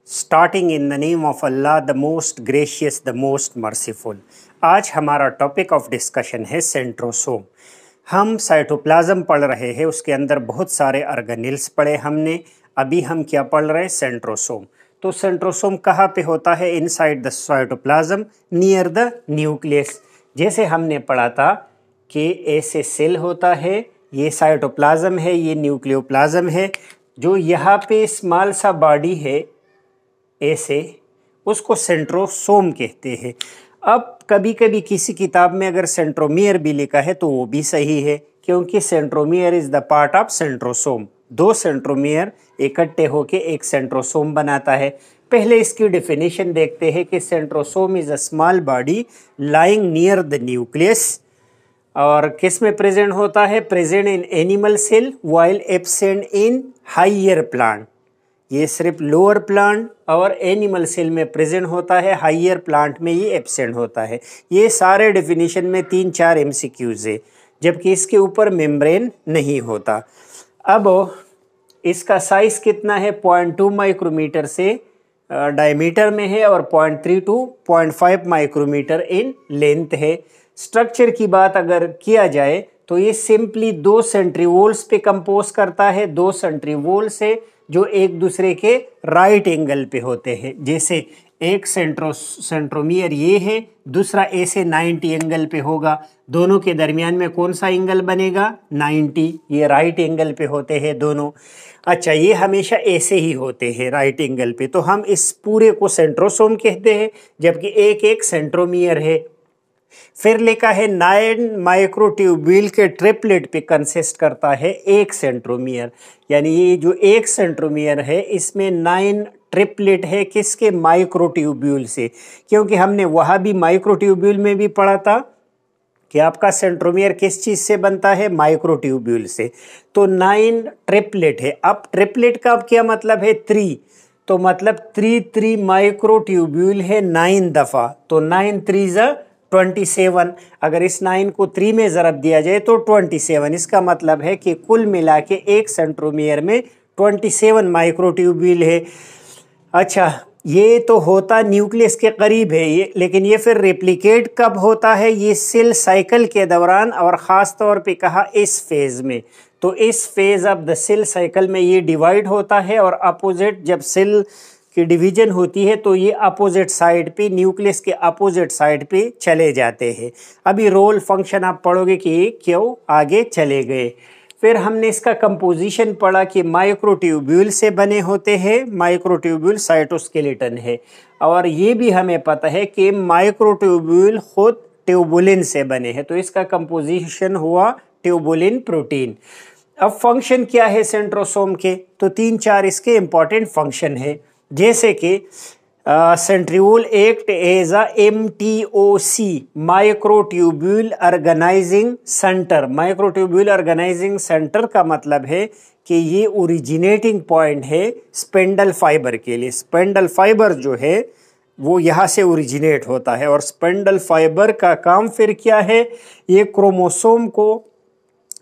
Starting in the name of Allah the most gracious the most merciful. आज हमारा topic of discussion है centrosome. हम cytoplasm पढ़ रहे हैं, उसके अंदर बहुत सारे ऑर्गेनेल्स पढ़े हमने। अभी हम क्या पढ़ रहे हैं? सेंट्रोसोम। तो सेंट्रोसोम कहाँ पे होता है? Inside the cytoplasm near the nucleus. जैसे हमने पढ़ा था कि ऐसे सेल होता है, ये साइटोप्लाज्म है, ये न्यूक्लियोप्लाज्म है। जो यहाँ पे स्मॉल सा बॉडी है ऐसे, उसको सेंट्रोसोम कहते हैं। अब कभी कभी किसी किताब में अगर सेंट्रोमियर भी लिखा है तो वो भी सही है, क्योंकि centromere is the part of centrosome. दो सेंट्रोमियर इकट्ठे होके एक सेंट्रोसोम बनाता है। पहले इसकी डेफिनेशन देखते हैं कि centrosome is a small body lying near the nucleus. और किस में प्रेजेंट होता है? Present in animal cell while absent in higher plant. ये सिर्फ लोअर प्लांट और एनिमल सेल में प्रेजेंट होता है, हायर प्लांट में ये एब्सेंट होता है। ये सारे डेफिनेशन में 3-4 एमसीक्यूज है, जबकि इसके ऊपर मेम्ब्रेन नहीं होता। अब इसका साइज कितना है? 0.2 माइक्रोमीटर से डायमीटर में है और 0.3 to 0.5 माइक्रोमीटर इन लेंथ है। स्ट्रक्चर की बात अगर किया जाए तो ये सिंपली 2 सेंट्रीवोल्स पे कंपोज करता है। 2 सेंट्रीवोल्स है जो एक दूसरे के राइट एंगल पे होते हैं। जैसे एक सेंट्रोमियर ये है, दूसरा ऐसे 90 एंगल पे होगा। दोनों के दरमियान में कौन सा एंगल बनेगा? 90। ये राइट एंगल पे होते हैं दोनों। अच्छा, ये हमेशा ऐसे ही होते हैं राइट एंगल पे, तो हम इस पूरे को सेंट्रोसोम कहते हैं, जबकि एक एक सेंट्रोमियर है। फिर लिखा है 9 माइक्रोट्यूब्यूल के ट्रिपलेट पे कंसिस्ट करता है एक सेंट्रोमियर। यानी ये जो एक सेंट्रोमियर है इसमें 9 ट्रिपलेट है। किसके? माइक्रोट्यूब्यूल से। क्योंकि हमने वहाँ भी माइक्रोट्यूब्यूल में भी पढ़ा था कि आपका सेंट्रोमियर किस चीज़ से बनता है? माइक्रोट्यूब्यूल से। तो 9 ट्रिपलेट है। अब ट्रिपलेट का क्या मतलब है? 3। तो मतलब 3 माइक्रोट्यूब्यूल है 9 दफ़ा। तो 9 3 27। अगर इस 9 को 3 में ज़रब दिया जाए तो 27। इसका मतलब है कि कुल मिला के एक सेंट्रोमियर में 27 माइक्रोट्यूब्यूल है। अच्छा, ये तो होता न्यूक्लियस के करीब है ये, लेकिन ये फिर रेप्लिकेट कब होता है? ये सेल साइकिल के दौरान, और ख़ास तौर पे कहा इस फेज़ में। तो इस phase of the cell cycle में ये डिवाइड होता है, और अपोजिट जब सेल की डिवीजन होती है तो ये अपोजिट साइड पे, न्यूक्लियस के अपोजिट साइड पे चले जाते हैं। अभी रोल फंक्शन आप पढ़ोगे कि क्यों आगे चले गए। फिर हमने इसका कंपोजिशन पढ़ा कि माइक्रोट्यूब्यूल से बने होते हैं। माइक्रोट्यूब्यूल साइटोस्केलेटन है, और ये भी हमें पता है कि माइक्रोट्यूब्यूल खुद ट्यूबुलिन से बने हैं। तो इसका कंपोजिशन हुआ ट्यूबुलिन प्रोटीन। अब फंक्शन क्या है सेंट्रोसोम के? तो 3-4 इसके इंपॉर्टेंट फंक्शन है। जैसे कि centriole act as a MTOC microtubule organising centre. Microtubule organising centre का मतलब है कि ये ओरिजिनेटिंग पॉइंट है स्पेंडल फाइबर के लिए। स्पेंडल फाइबर जो है वो यहाँ से ओरिजिनेट होता है, और स्पेंडल फाइबर का काम फिर क्या है? ये क्रोमोसोम को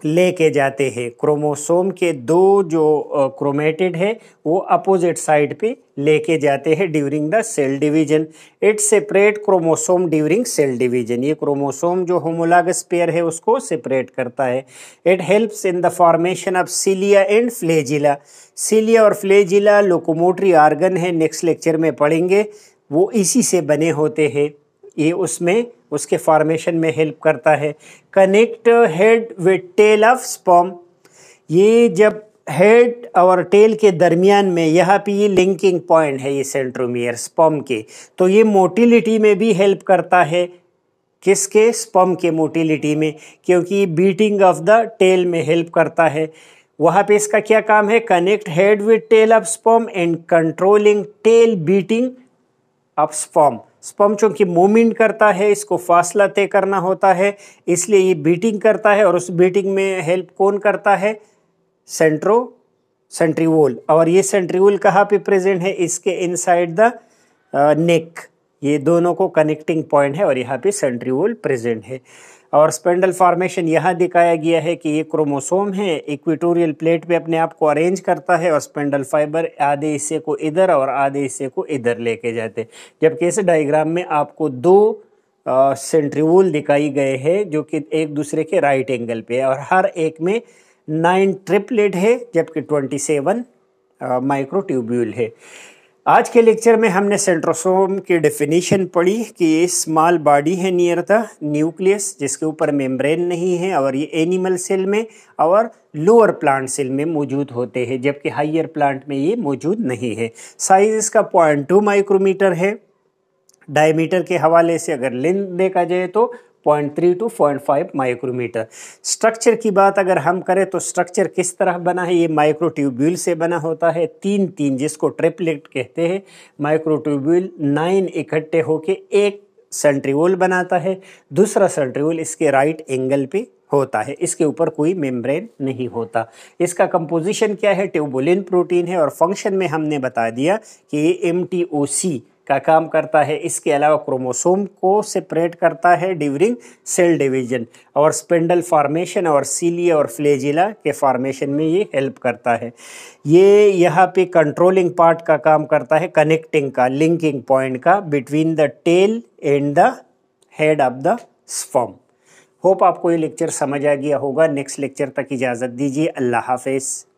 लेके जाते हैं। क्रोमोसोम के 2 जो क्रोमेटिड है वो अपोजिट साइड पे लेके जाते हैं during the cell division. It separate chromosome during cell division. ये क्रोमोसोम जो होमोलॉगस पेयर है उसको सेपरेट करता है। It helps in the formation of cilia and flagella. Cilia और फ्लैजिला लोकोमोटरी ऑर्गन है, नेक्स्ट लेक्चर में पढ़ेंगे। वो इसी से बने होते हैं, ये उसमें उसके फॉर्मेशन में हेल्प करता है। Connect head with tail of sperm. ये जब हेड और टेल के दरमियान में यहाँ पे ये लिंकिंग पॉइंट है, ये सेंट्रोमियर स्पर्म के, तो ये मोटिलिटी में भी हेल्प करता है। किसके? स्पर्म के मोटिलिटी में, क्योंकि बीटिंग ऑफ द टेल में हेल्प करता है। वहाँ पे इसका क्या काम है? Connect head with tail of sperm and controlling tail beating of sperm. Sperm चूंकि मूवमेंट करता है, इसको फासला तय करना होता है, इसलिए ये बीटिंग करता है, और उस बीटिंग में हेल्प कौन करता है? सेंट्रीवोल। और ये सेंट्रीवोल कहाँ पे प्रेजेंट है? इसके इनसाइड द नेक। ये दोनों को कनेक्टिंग पॉइंट है, और यहाँ पे सेंट्रीवोल प्रेजेंट है। और स्पेंडल फॉर्मेशन यहाँ दिखाया गया है कि ये क्रोमोसोम है, इक्वेटोरियल प्लेट पे अपने आप को अरेंज करता है और स्पेंडल फाइबर आधे हिस्से को इधर और आधे हिस्से को इधर लेके जाते, जबकि इस डायग्राम में आपको दो सेंट्रिओल दिखाई गए हैं जो कि एक दूसरे के राइट एंगल पे है और हर एक में 9 ट्रिपलेट है जबकि 27 माइक्रोट्यूब्यूल है। आज के लेक्चर में हमने सेंट्रोसोम की डेफिनेशन पढ़ी कि ये स्मॉल बॉडी है नियर द न्यूक्लियस जिसके ऊपर मेम्ब्रेन नहीं है और ये एनिमल सेल में और लोअर प्लांट सेल में मौजूद होते हैं जबकि हायर प्लांट में ये मौजूद नहीं है। साइज इसका 0.2 माइक्रोमीटर है। डायमीटर के हवाले से अगर लेंथ देखा जाए तो 0.3 to 0.5 माइक्रोमीटर। स्ट्रक्चर की बात अगर हम करें तो स्ट्रक्चर किस तरह बना है, ये माइक्रोट्यूब्यूल से बना होता है, 3 जिसको ट्रिपलेट कहते हैं। माइक्रोट्यूब्यूल 9 इकट्ठे होके एक सेंट्रिओल बनाता है, दूसरा सेंट्रिओल इसके राइट एंगल पे होता है, इसके ऊपर कोई मेम्ब्रेन नहीं होता। इसका कंपोजिशन क्या है, ट्यूबुलिन प्रोटीन है और फंक्शन में हमने बता दिया कि ये MTOC का काम करता है। इसके अलावा क्रोमोसोम को सेपरेट करता है ड्यूरिंग सेल डिवीजन और स्पेंडल फॉर्मेशन और सीलिया और फ्लैजिला के फॉर्मेशन में ये हेल्प करता है। ये यहाँ पे कंट्रोलिंग पार्ट का काम करता है, कनेक्टिंग का, लिंकिंग पॉइंट का between the tail and the head of the sperm. Hope आपको ये लेक्चर समझ आ गया होगा। नेक्स्ट लेक्चर तक इजाज़त दीजिए। अल्लाह हाफिज़।